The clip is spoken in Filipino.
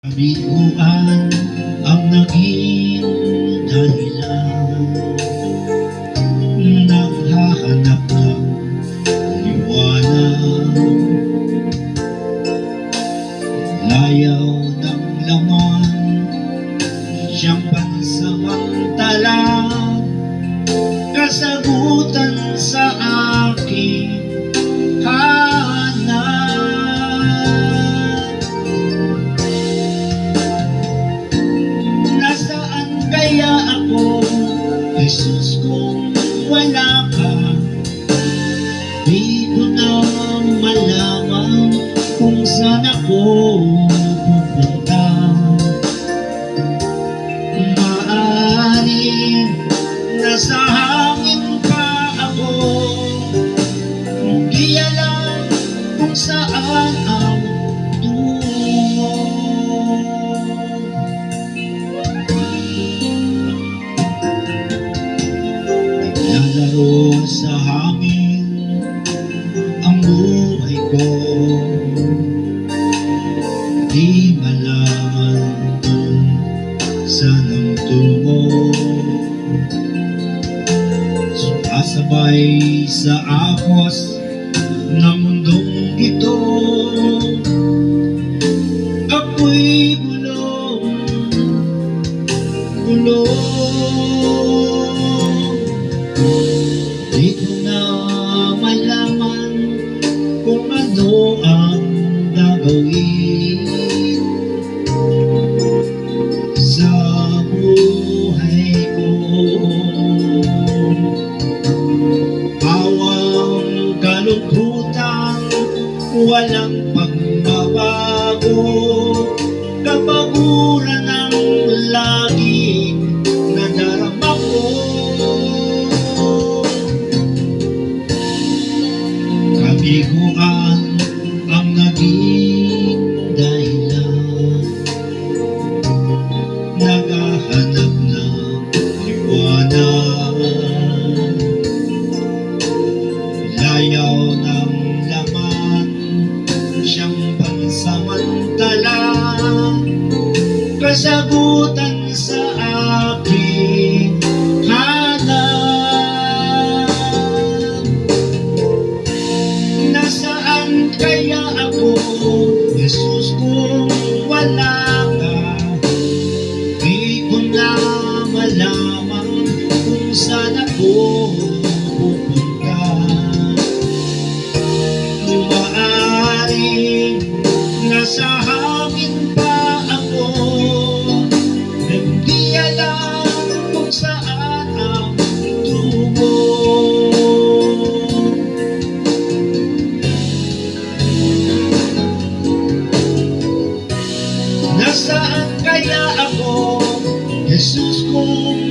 Kabiguan ang naging dahilan. Naghahanap ng liwanag, layaw ng laman, siyang pansamantala, kasagutan sa aking hanap. Nasaan kaya ako, Jesus, kung wala ka? Di ko na malaman kung saan ako pupunta. Maaaring nasa hangin pa ako, di alam kung saan ang tungo. Naglalaro sa hangin ang buhay ko, di malaman kung saan ang tungo. Sumasabay sa ahos ng mundong ito, ako'y gulong. Di ko na malaman kung ano ang gagawin sa buhay ko. Pawang kalungkutan, walang pagbabago, kapaguran ang laging nadarama ko. Kabiguan ang naging dahilan. Naghahanap ng liwanag, layaw ng laman, siyang pansamantala, kasagutan sa aking hanap. Nasaan kaya ako, Jesus, kung wala ka? Di ko na malaman kung saan ako pupunta. Maaaring nasa hangin pa ako, hindi alam kung saan ang tungo. Nasaan kaya ako, Jesus, kung